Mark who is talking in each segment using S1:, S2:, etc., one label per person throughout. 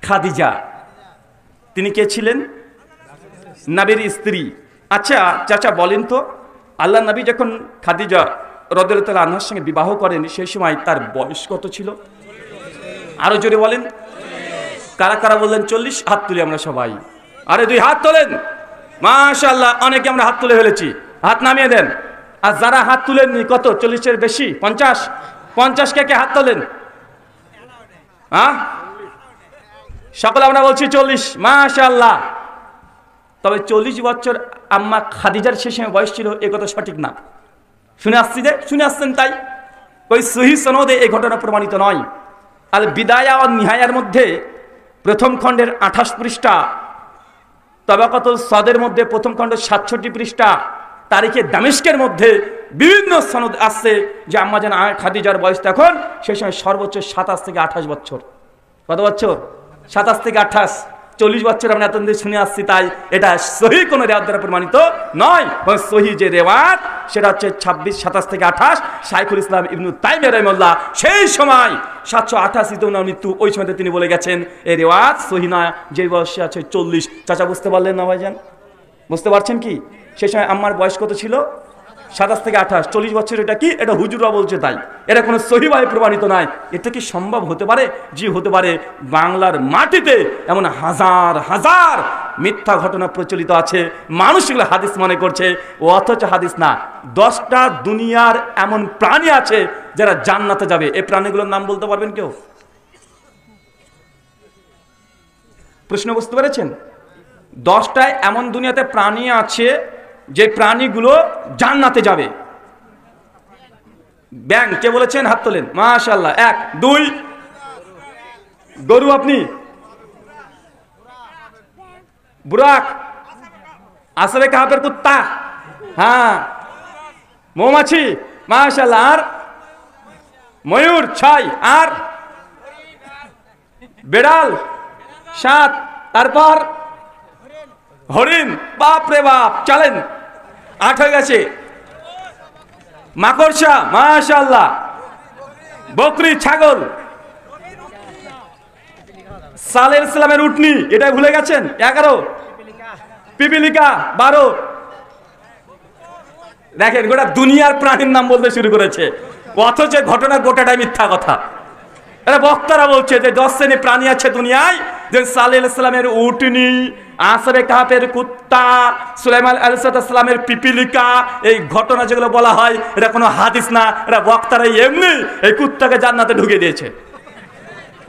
S1: খাদিজা, তিনি কে ছিলেন? নবীর স্ত্রী। আচ্ছা চাচা বলেন তো, আল্লাহ নবী যখন খাদিজা রাদিয়াল্লাহু তাআলা আনহার সঙ্গে বিবাহ করেন সেই সময় তার বয়স কত ছিল? আরো জোরে বলেন। কারা কারা বললেন 40? হাত তুলি আমরা সবাই। আরে 2 হাত তোলেন। মাশাআল্লাহ, অনেকে আমরা হাত তুলে ফেলেছি, হাত নামিয়ে দেন। আর যারা হাত তুলেননি, কত 40-এর বেশি? 50 কে কে হাত তোলেন? হ্যাঁ, সকলে আমরা বলছি 40। মাশাআল্লাহ। তবে 40 বছর আম্মা খাদিজার শেষ সময় বয়স ছিল, এ কথা সঠিক না। শুনে আসছেন তাই ওই সহিহ সনদে এই ঘটনা প্রমাণিত নয়। আল বিদায়া ও নিহায়ার মধ্যে প্রথম খণ্ডের 28 পৃষ্ঠা, তাবাকাতুল সাদের মধ্যে প্রথম খণ্ডের 67 পৃষ্ঠা, তারিখে দামেস্কের মধ্যে বিভিন্ন সনদ আসছে যে আম্মা জান খাদিজার বয়স তখন সেই সময় সর্বোচ্চ 27 থেকে 28 বছর। কত বছর? 27 থেকে 28। 40 বছর আমরা এতদিন শুনে আসছি, তাই এটা সহিহ কোনো রেওয়াত দ্বারা প্রমাণিত নয়। সহিহ যে রেওয়াত সেটা হচ্ছে 27 থেকে 28। শাইখুল ইসলাম ইবনু তাইমিয়া রাহিমাহুল্লাহ সেই সময় 788 ওনার মৃত্যু, ওই সময়তে তিনি বলে গেছেন এই রেওয়াত সহিহ নয়, যে বয়সে আছে 40। চাচা বুঝতে পারলেন না ভাইজান? বুঝতে পারছেন কি? সেই সময় আম্মার বয়স কত ছিল? 27 থেকে 28। 40 বছর এটা কি? এটা হুজুররা বলছে, তাই এটা কোনো সহিভাবে প্রমাণিত নয়। এটা কি সম্ভব হতে পারে? জি হতে পারে। বাংলার মাটিতে এমন হাজার হাজার মিথ্যা ঘটনা প্রচলিত আছে, মানুষ এগুলো হাদিস মনে করছে, অথচ হাদিস না। 10টা দুনিয়ার এমন প্রাণী আছে যারা জান্নাতে যাবে। এই প্রাণীগুলোর নাম বলতে পারবেন কেউ? প্রশ্ন বুঝতে পেরেছেন? 10টায় এমন দুনিয়াতে প্রাণী আছে যে প্রাণীগুলো জান্নাতে যাবে। ব্যাং কে বলেছেন? হাত তোলেন। মাশাআল্লাহ। 1 2 গরু, আপনি বুরাক, আসবে কাহাবের কুত্তা, হ্যাঁ মৌমাছি, মাশাআল্লাহ। আর ময়ূর 6, আর বেড়াল 7, তারপর হরিণ, বাপ রে বাপ, চলেন 8 হয়ে গেছে। মাকড়সা, মাশাআল্লাহ। বকরি, ছাগল, সালেহ ইসলামের উটনি, এটা ভুলে গেছেন। 11 পিপিলিকা, 12। দেখেন গোটা দুনিয়ার প্রাণীর নাম বলতে শুরু করেছে, অথচ ঘটনা গোটাটাই মিথ্যা কথা। বক্তারা বলছে যে 10 শ্রেণী প্রাণী আছে দুনিয়ায়, যে সালেহ ইসলামের উটনি, আসবে কাহাবের কুত্তা, সুলাইমান আলাইহিস সালামের পিপিলিকা। এই ঘটনা যেগুলো বলা হয় এটা কোনো হাদিস না, এটা বক্তারা এমনি এই কুত্তাকে জান্নাতে ঢুকিয়ে দিয়েছে।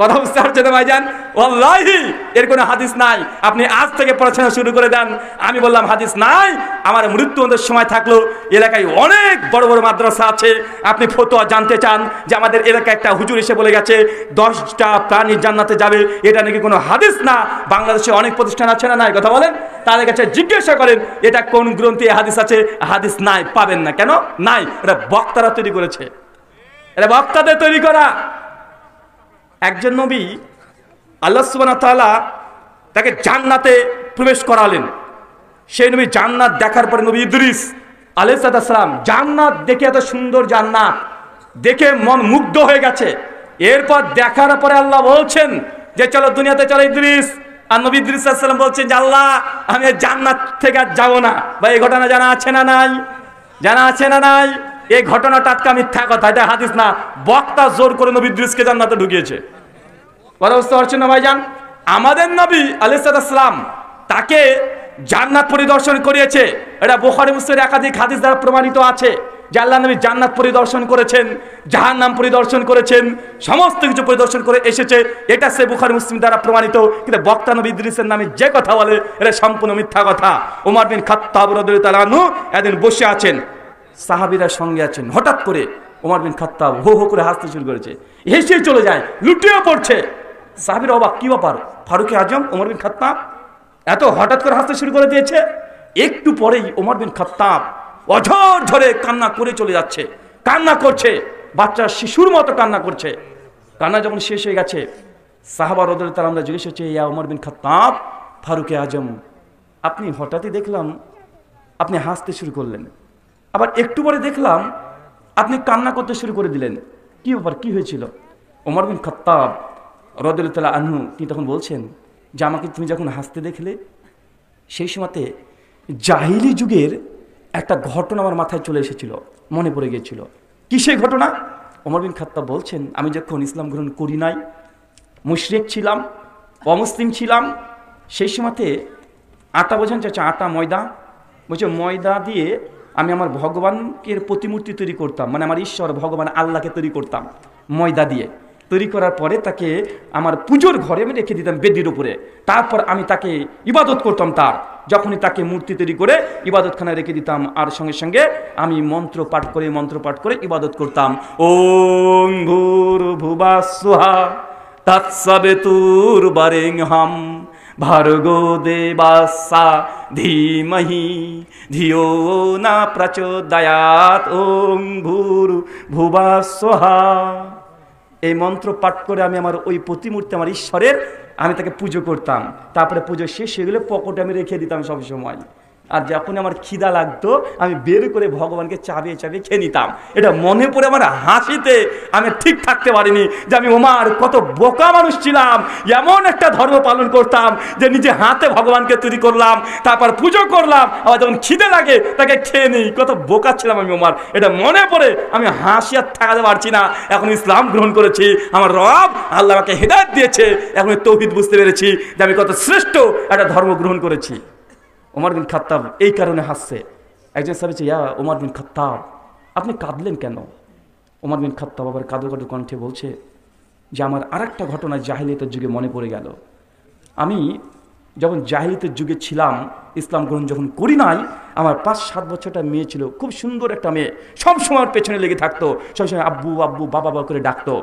S1: কথা বুঝতে পারছেন ভাইজান? ওয়াল্লাহি এর কোনো হাদিস নাই। আপনি আজ থেকে পড়াশোনা শুরু করে দেন। আমি বললাম হাদিস নাই, আমার মৃত্যু সময় থাকলো এলাকায় অনেক বড় বড় মাদ্রাসা আছে, আপনি ফতোয়া জানতে চান যে আমাদের এলাকায় একটা হুজুর এসে বলে গেছে 10টা প্রাণী জান্নাতে যাবে, এটা নাকি কোনো হাদিস না। বাংলাদেশে অনেক প্রতিষ্ঠান আছে না নাই? কথা বলেন। তাদের কাছে জিজ্ঞাসা করেন এটা কোন গ্রন্থে হাদিস আছে? হাদিস নাই, পাবেন না। কেন নাই? এটা বক্তারা তৈরি করেছে, এটা বক্তাদের তৈরি করা। একজন নবী আল্লাহ সুবহানাহু ওয়া তাআলা তাকে জান্নাতে প্রবেশ করালেন। সেই নবী জান্নাত দেখার পরে নবী ইদ্রিস আলাইহিস সালাম জান্নাত দেখে, এত সুন্দর জান্নাত দেখে মন মুগ্ধ হয়ে গেছে। এরপর দেখার পরে আল্লাহ বলছেন যে চলো দুনিয়াতে চলো ইদ্রিস। আর নবী ইদ্রিস আলাইহিস সালাম বলছেন যে আল্লাহ আমি জান্নাত থেকে আর যাবো না। ভাই এই ঘটনা জানা আছে না নাই? জানা আছে না নাই? এই ঘটনা টাটকা মিথ্যা কথা, এটা হাদিস না। বক্তা জোর করে নবী ইদ্রিসকে জান্নাতে ঢুকিয়েছে। কথা বুঝতে পারছেন না ভাইজান? আমাদের নবী আলাইহিস সালাম তাকে জান্নাত পরিদর্শন করিয়েছে। এটা বুখারী মুসলিমের একাধিক হাদিস দ্বারা প্রমাণিত আছে যে আল্লাহ নবী জান্নাত পরিদর্শন করেছেন, জাহান্নাম পরিদর্শন করেছেন, সমস্ত কিছু পরিদর্শন করে এসেছে। এটা সে বুখারী মুসলিম দ্বারা প্রমাণিত। কিন্তু বক্তা নবী ইদ্রিসের নামে যে কথা বলে এটা সম্পূর্ণ মিথ্যা কথা। ওমর বিন খাত্তাব রাদিয়াল্লাহু তাআলা আনহু একদিন বসে আছেন, সাহাবীরা সঙ্গে আছেন। হঠাৎ করে ওমর বিন খাত্তাব হো হো করে হাসতে শুরু করেছে, হেসে চলে যায়, লুটিয়ে পড়ছে। সাহাবীরা অবাক, কি ব্যাপার? ফারুক আজম ওমর বিন খাত্তাব এত হঠাৎ করে হাসতে শুরু করে দিয়েছে। একটু পরেই ওমর বিন খাত্তাব অঝর ঝরে কান্না করে চলে যাচ্ছে, কান্না করছে, বাচ্চা শিশুর মতো কান্না করছে। কান্না যখন শেষ হয়ে গেছে, সাহাবা রাদিয়াল্লাহু তাআলা আমরা জিজ্ঞেস করছে, ইয়া ওমর বিন খাত্তাব, ফারুক আজম, আপনি হঠাৎই দেখলাম আপনি হাসতে শুরু করলেন, আবার একটু পরে দেখলাম আপনি কান্না করতে শুরু করে দিলেন, কি ব্যাপার, কি হয়েছিল? ওমর বিন খাত্তাব রাদিয়াল্লাহু তাআলা আনহু তিনি তখন বলছেন যে আমাকে তুমি যখন হাসতে দেখলে, সেই সময়তে জাহিলি যুগের একটা ঘটনা আমার মাথায় চলে এসেছিল, মনে পড়ে গিয়েছিল। কি সেই ঘটনা? ওমর বিন খাত্তাব বলছেন, আমি যখন ইসলাম গ্রহণ করি নাই, মুশরিক ছিলাম, অমুসলিম ছিলাম, সেই সময়তে আটা বোঝেন চাচা, আটা ময়দা, বলছে ময়দা দিয়ে আমি আমার ভগবানকে প্রতিমূর্তি তৈরি করতাম, মানে আমার ঈশ্বর ভগবান আল্লাহকে তৈরি করতাম ময়দা দিয়ে। তৈরি করার পরে তাকে আমার পুজোর ঘরে আমি রেখে দিতাম বেদির উপরে, তারপর আমি তাকে ইবাদত করতাম। তার যখনই তাকে মূর্তি তৈরি করে ইবাদতখানায় রেখে দিতাম, আর সঙ্গে সঙ্গে আমি মন্ত্র পাঠ করে ইবাদত করতাম। ওং ভূর্ভুবঃস্বঃ তৎসবিতুর্বরেণ্যং ভার্গো দেবস্য ধীমহি ধিয়ো ন প্রচোদয়াৎ ওং ভূর্ভুবঃস্বঃ। এই মন্ত্র পাঠ করে আমি আমার ওই প্রতিমূর্তি, আমার ঈশ্বরের, আমি তাকে পুজো করতাম। তারপরে পুজো শেষ হয়ে গেলে পকেটে আমি রেখে দিতাম সবসময়। আর যখন আমার খিদা লাগতো আমি বের করে ভগবানকে চাবিয়ে চাবিয়ে খেয়ে নিতাম। এটা মনে পড়ে আমার হাসিতে আমি ঠিক থাকতে পারিনি যে আমি ওমার কত বোকা মানুষ ছিলাম, এমন একটা ধর্ম পালন করতাম যে নিজে হাতে ভগবানকে তৈরি করলাম, তারপর পুজো করলাম, আবার যখন খিদে লাগে তাকে খেয়ে নিই। কত বোকা ছিলাম আমি ওমার, এটা মনে পড়ে আমি হাসি আর থাকাতে পারছি না। এখন ইসলাম গ্রহণ করেছি, আমার রব আল্লাহ আমাকে হেদায়েত দিয়েছে, এখন তৌহিদ বুঝতে পেরেছি যে আমি কত শ্রেষ্ঠ একটা ধর্ম গ্রহণ করেছি। ওমর বিন খাত্তাব এই কারণে হাসছে। একজন সাহাবী বলছে, ইয়া ওমর বিন খাত্তাব, আপনি কাঁদলেন কেন? ওমর বিন খাত্তাব আবার কাঁদো কাঁদো কণ্ঠে বলছে যে আমার আরেকটা ঘটনা জাহিলিয়াতের যুগে মনে পড়ে গেল। আমি যখন জাহিলিয়াতের যুগে ছিলাম, ইসলাম গ্রহণ যখন করি নাই, আমার 5-7 বছরটা মেয়ে ছিল, খুব সুন্দর একটা মেয়ে, সবসময় পেছনে লেগে থাকতো, সবসময় আব্বু আব্বু বাবা বাবা করে ডাকতো।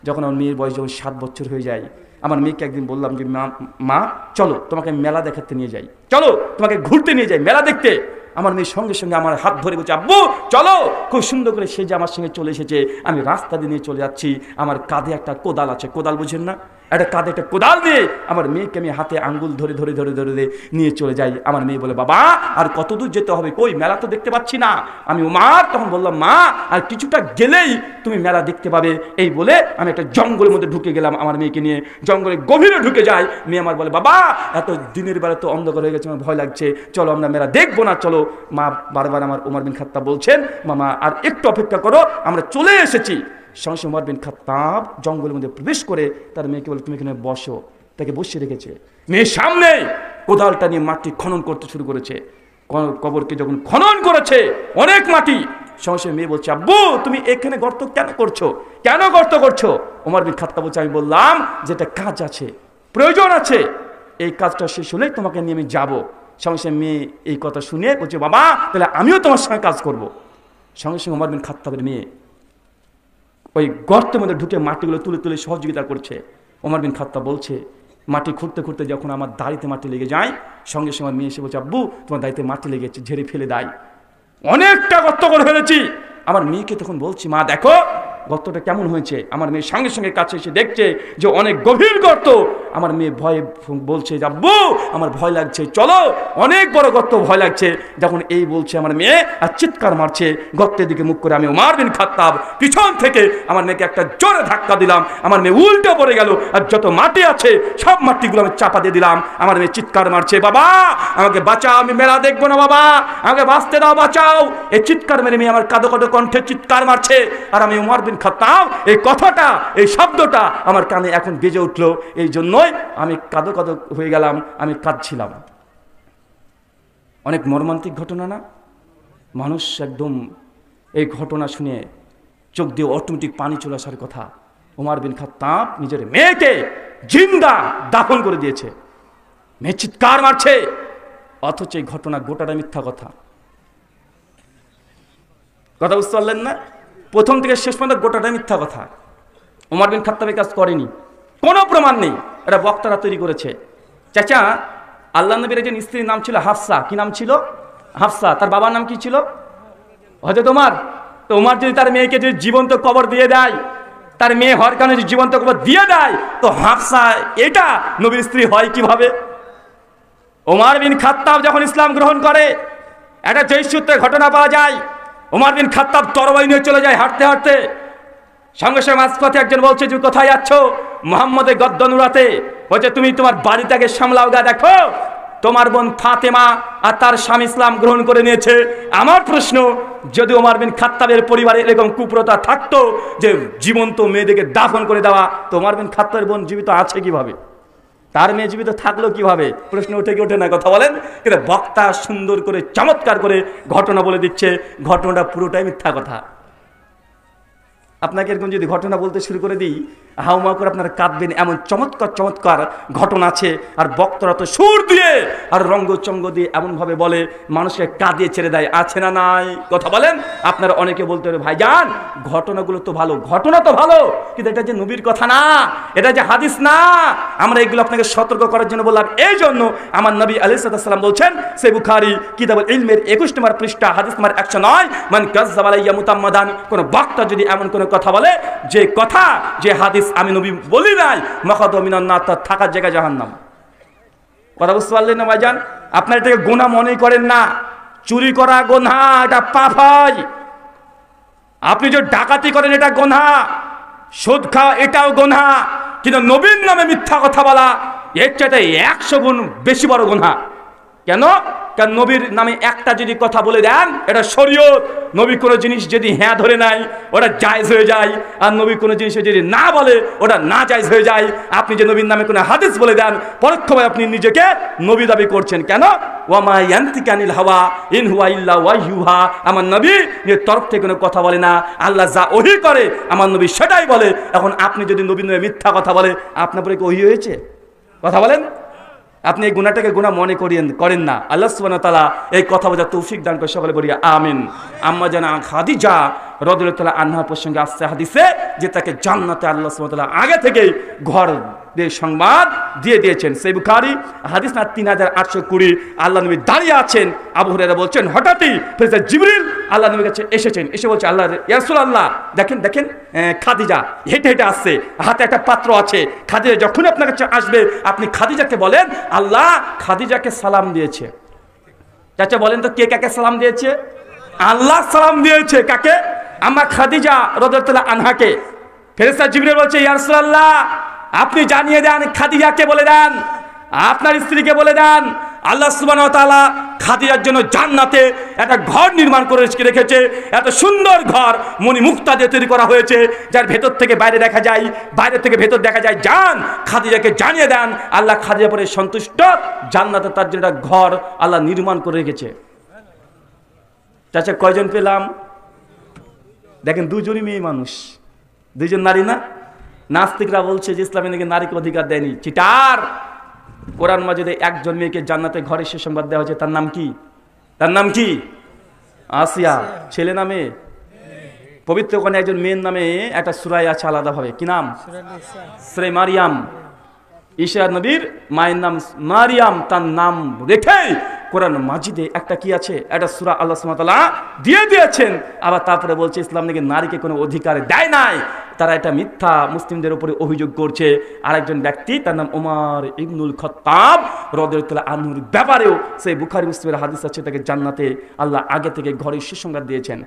S1: যখন আমার মেয়ের বয়স যখন 7 বছর হয়ে যায়, আমার মেয়েকে একদিন বললাম যে মা চলো তোমাকে মেলা দেখাতে নিয়ে যাই, চলো তোমাকে ঘুরতে নিয়ে যাই, মেলা দেখতে। আমার মেয়ে সঙ্গে সঙ্গে আমার হাত ধরে বলছে, আব্বু চলো। খুব সুন্দর করে সে যে আমার সঙ্গে চলে এসেছে, আমি রাস্তা দিয়ে নিয়ে চলে যাচ্ছি। আমার কাঁধে একটা কোদাল আছে, কোদাল বুঝেন না, একটা কাঁধে একটা কোদাল দিয়ে আমার মেয়েকে আমি হাতে আঙ্গুল ধরে ধরে ধরে ধরে নিয়ে চলে যাই। আমার মেয়ে বলে, বাবা আর কত দূর যেতে হবে, কই মেলা তো দেখতে পাচ্ছি না। আমি ওমর তখন বললাম, মা আর কিছুটা গেলেই তুমি মেলা দেখতে পাবে। এই বলে আমি একটা জঙ্গলের মধ্যে ঢুকে গেলাম আমার মেয়েকে নিয়ে, জঙ্গলের গভীরে ঢুকে যাই। মেয়ে আমার বলে, বাবা এত দিনের বেলা তো অন্ধকার হয়ে গেছে, আমার ভয় লাগছে, চলো আমরা মেলা দেখবো না, চলো। মা বারবার আমার ওমর বিন খাত্তাব বলছেন, মামা আর একটু অপেক্ষা করো, আমরা চলে এসেছি। সঙ্গে সঙ্গে ওমর বিন খাত্তাব জঙ্গলের মধ্যে প্রবেশ করে তার মেয়েকে বলে, তুমি এখানে বসো। তাকে বসিয়ে রেখেছে, মেয়ের সামনে কোদালটা নিয়ে মাটি খনন করতে শুরু করেছে। কবরকে যখন খনন করেছে অনেক মাটি, সঙ্গে সঙ্গে মেয়ে বলছে, আব্বু তুমি এখানে গর্ত কেন করছো, কেন গর্ত করছো? ওমর বিন খাত্তাব বলছে, আমি বললাম যেটা কাজ আছে, প্রয়োজন আছে, এই কাজটা শেষ হলেই তোমাকে নিয়ে আমি যাবো। সঙ্গে সঙ্গে মেয়ে এই কথা শুনে বলছে, বাবা তাহলে আমিও তোমার সঙ্গে কাজ করব। সঙ্গে সঙ্গে ওমর বিন খাত্তাবের মেয়ে ওই গর্তের মধ্যে ঢুকে মাটিগুলো তুলে তুলে সহযোগিতা করছে। ওমর বিন খাত্তাব বলছে, মাটি খুঁড়তে খুঁড়তে যখন আমার দাড়িতে মাটি লেগে যায়, সঙ্গে সঙ্গে মেয়ে এসে বলছে, আব্বু তোমার দাড়িতে মাটি লেগেছে, ঝেড়ে ফেলে দেয়, অনেকটা গর্ত করে ফেলেছি। আমার মেয়েকে তখন বলছি, মা দেখো গর্তটা কেমন হয়েছে। আমার মেয়ে সঙ্গে সঙ্গে কাছে এসে দেখছে যে অনেক গভীর গর্ত। আমার মেয়ে ভয়ে বলছে, আব্বু আমার ভয় লাগছে, চলো, অনেক বড় গর্ত, ভয় লাগছে। যখন এই বলছে আমার মেয়ে আর চিৎকার মারছে, গর্তের দিকে মুখ করে আমি ওমর বিন খাত্তাব পিছন থেকে আমার মেয়েকে একটা জোরে ধাক্কা দিলাম। আমার মেয়ে উল্টে পড়ে গেল, আর যত মাটি আছে সব মাটিগুলো আমি চাপা দিয়ে দিলাম। আমার মেয়ে চিৎকার মারছে, বাবা আমাকে বাঁচাও, আমি মেলা দেখবো না, বাবা আমাকে বাঁচতে দাও, বাঁচাও। এই চিৎকার মেরে মেয়ে আমার কাঁদো কাঁদো কণ্ঠে চিৎকার মারছে। আর আমি ওমর বিন খাত্তাব এই কথাটা, এই শব্দটা আমার কানে এখন বেজে উঠলো, এই জন্যই আমি কাঁদো কাঁদো হয়ে গেলাম, আমি কাঁদছিলাম। অনেক মর্মান্তিক ঘটনা না? মানুষ একদম এই ঘটনা শুনে চোখ দিয়ে অটোমেটিক পানি চলে আসার কথা। ওমর বিন খাত্তাব নিজের মেয়েকে জিন্দা দাফন করে দিয়েছে, মেয়ে চিৎকার মারছে, অথচ এই ঘটনা গোটাটা মিথ্যা কথা। কথা বুঝতে পারলেন না? প্রথম থেকে শেষ পর্যন্ত গোটাটা মিথ্যা কথা। ওমর বিন খাত্তাব এই কাজ করেনি, কোনো প্রমাণ নেই, এটা বক্তারা তৈরি করেছে। চাচা আল্লাহ নবীর একজন স্ত্রীর নাম ছিল হাফসা। কি নাম ছিল? হাফসা। তার বাবার নাম কি ছিল? হযরত ওমর। তো ওমর যদি তার মেয়েকে যদি জীবন্ত কবর দিয়ে দেয়, তার মেয়ে হওয়ার কারণে যদি জীবন্ত কবর দিয়ে দেয়, তো হাফসা এটা নবীর স্ত্রী হয় কিভাবে? ওমর বিন খাত্তাব যখন ইসলাম গ্রহণ করে, একটা জয়ী সূত্রে ঘটনা পাওয়া যায়। ওমর বিন খাত্তাব তরবারি নিয়ে চলে যায় হাঁটতে হাঁটতে, সঙ্গে সঙ্গে মাঝপথে একজন বলছে, তুমি কোথায় যাচ্ছ? মোহাম্মদের গদ্দনুরাতে বলছে তুমি তোমার বাড়িটাকে সামলাও গা, দেখো তোমার বোন ফাতেমা আর তার স্বামী ইসলাম গ্রহণ করে নিয়েছে। আমার প্রশ্ন, যদি ওমর বিন খাত্তাবের পরিবারে এরকম কুপ্রথা থাকতো যে জীবন্ত মেয়েদেরকে দাফন করে দেওয়া, তো ওমর বিন খাত্তাবের বোন জীবিত আছে কিভাবে, তার মেয়ে জীবিত থাকলো কিভাবে? প্রশ্ন উঠে কি ওঠে না? কথা বলেন। কিন্তু বক্তা সুন্দর করে চমৎকার করে ঘটনা বলে দিচ্ছে, ঘটনাটা পুরোটাই মিথ্যা কথা। আপনাকে এরকম যদি ঘটনা বলতে শুরু করে দিই, হাউমা করে আপনারা কাঁদবেন, এমন চমৎকার চমৎকার ঘটনা আছে। আর বক্তারা তো সুর দিয়ে আর রঙ্গচঙ্গ দিয়ে এমনভাবে বলে মানুষকে কাঁদিয়ে ছেড়ে দেয়, আছে না নাই? কথা বলেন। আপনারা অনেকে বলতে পারে ভাইজান ঘটনাগুলো তো ভালো, ঘটনা তো ভালো, কিন্তু এটা যে নবীর কথা না, এটা যে হাদিস না। আমরা এগুলো আপনাকে সতর্ক করার জন্য বললাম। এই জন্য আমার নবী আলাইহিস সালাম বলছেন, সে বুখারী কিতাবুল ইলমের 21 নম্বর পৃষ্ঠা হাদিস নম্বর 109, মান কাযযাবা আলাইয়া মুতাম্মাদান, কোন বক্তা যদি এমন কোন কথা বলে যে কথা, যে হাদিস আমি নবী বলি নাই, মাকাদু মিনান নার, তার থাকার জায়গা জাহান্নাম। কথা বুঝতে পারলেন না ভাইজান? আপনারা এটাকে গুনাহ মনে করেন না। চুরি করা গুনাহ, এটা পাপ হয়। আপনি যে ডাকাতি করেন এটা গুনাহ, সুদ খাওয়া এটাও গুনাহ, কিন্তু নবীর নামে মিথ্যা কথা বলা এর চাইতে 100 গুণ বেশি বড় গুনাহ। কেন? কারণ নবীর নামে একটা যদি কথা বলে দেন এটা শরীয়ত। নবী কোনো জিনিস যদি হ্যাঁ ধরে নাই ওটা জায়েজ হয়ে যায়, আর নবী কোনো জিনিস যদি না বলে ওটা না জায়েজ হয়ে যায়। আপনি যে নবীর নামে কোনো হাদিস বলে দেন, পরোক্ষভাবে আপনি নিজেকে নবী দাবি করছেন। কেন? ওয়ামা ইয়ানতিকু আনিল হাওয়া ইন হুয়া ইল্লা ওয়াহয়ুহা, আমার নবী এর তরফ থেকে কোনো কথা বলে না, আল্লাহ যা ওহী করে আমার নবী সেটাই বলে। এখন আপনি যদি নবীর নামে মিথ্যা কথা বলে, আপনার পরে কি ওহী হয়েছে? কথা বলেন। আপনি এই গুনাহটাকে গুনাহ মনে করেন না। আল্লাহ সুবহানাহু ওয়া তাআলা এই কথা বোঝার তৌফিক দান করে, সকলে বলি আমিন। আম্মা জানা খাদিজা রাদিয়াল্লাহু তাআলা আনহার প্রসঙ্গে আসছে হাদিসে যে তাকে জান্নাতে আল্লাহ সুবহানাহু ওয়া তাআলা আগে থেকেই ঘর দিয়ে সংবাদ দিয়ে দিয়েছেন। সহিহ বুখারী হাদিস না 3820, আল্লাহ নবী দাঁড়িয়ে আছেন, আবু হুরায়রা বলছেন হঠাৎই ফেরেশতা জিবরিল আল্লাহ নবীর কাছে এসেছেন, এসে বলছে আল্লাহ ইয়া রাসূলুল্লাহ দেখেন দেখেন খাদিজা হেঁটে হেঁটে আসছে, হাতে একটা পাত্র আছে। খাদিজা যখন আপনার কাছে আসবে আপনি খাদিজাকে বলেন আল্লাহ খাদিজাকে সালাম দিয়েছে। চাচা বলেন তো কে কাকে সালাম দিয়েছে? আল্লাহ সালাম দিয়েছে। কাকে? আমার খাদিজা রাদিয়াল্লাহু তাআলা আনহাকে। ফেরেশতা জিবরিল বলছে ইয়া রাসূলুল্লাহ আপনি জানিয়ে দেন, খাদিজাকে বলে দেন, আপনার স্ত্রীকে বলে দেন আল্লাহ সুবহানাহু ওয়া তাআলা খাদিজার জন্য জান্নাতে একটা ঘর নির্মাণ করে রেখেছে। এত সুন্দর ঘর মণি মুক্তা দিয়ে তৈরি করা হয়েছে, যার ভেতর থেকে বাইরে দেখা যায়, বাইরে থেকে ভেতর দেখা যায়। যান খাদিজাকে জানিয়ে দেন আল্লাহ খাদিজা পরে সন্তুষ্ট, জান্নাতে তার জন্য একটা ঘর আল্লাহ নির্মাণ করে রেখেছে। চাচা কয়জন পেলাম? দেখেন দুজনই মেয়ে মানুষ, দুইজন নারী না? নাস্তিকরা বলছে যে ইসলামে নাকি নারীকে অধিকার দেয়নি, চিটার। কোরআন মাজিদে একজন মেয়েকে জান্নাতে ঘরের সুসংবাদ দেওয়া হয়েছে, তার নাম কি? তার নাম কি? আসিয়া। ছেলে নামে পবিত্র কোরআনে একজন মেয়ের নামে একটা সূরা আছে আলাদাভাবে, কি নাম? সূরা মারিয়াম। ঈসা নবীর মায়ের নাম মারিয়াম, তার নাম রেখে কোরআন মাজিদে একটা কি আছে, একটা সূরা আল্লাহ সুবহানাহু ওয়া তাআলা দিয়ে দিয়েছেন। আবার তারপরে বলছে ইসলাম নাকি নারীকে কোনো অধিকার দেয় নাই। তারা এটা মিথ্যা মুসলিমদের উপরে অভিযোগ করছে। আরেকজন ব্যক্তি তার নাম ওমর ইবনুল খাত্তাব রাদিয়াল্লাহু তাআলা আনহুর ব্যাপারেও সেই বুখারী মুসলিমের হাদিস আছে, তাকে জান্নাতে আল্লাহ আগে থেকে ঘরের সুসংবাদ দিয়েছেন।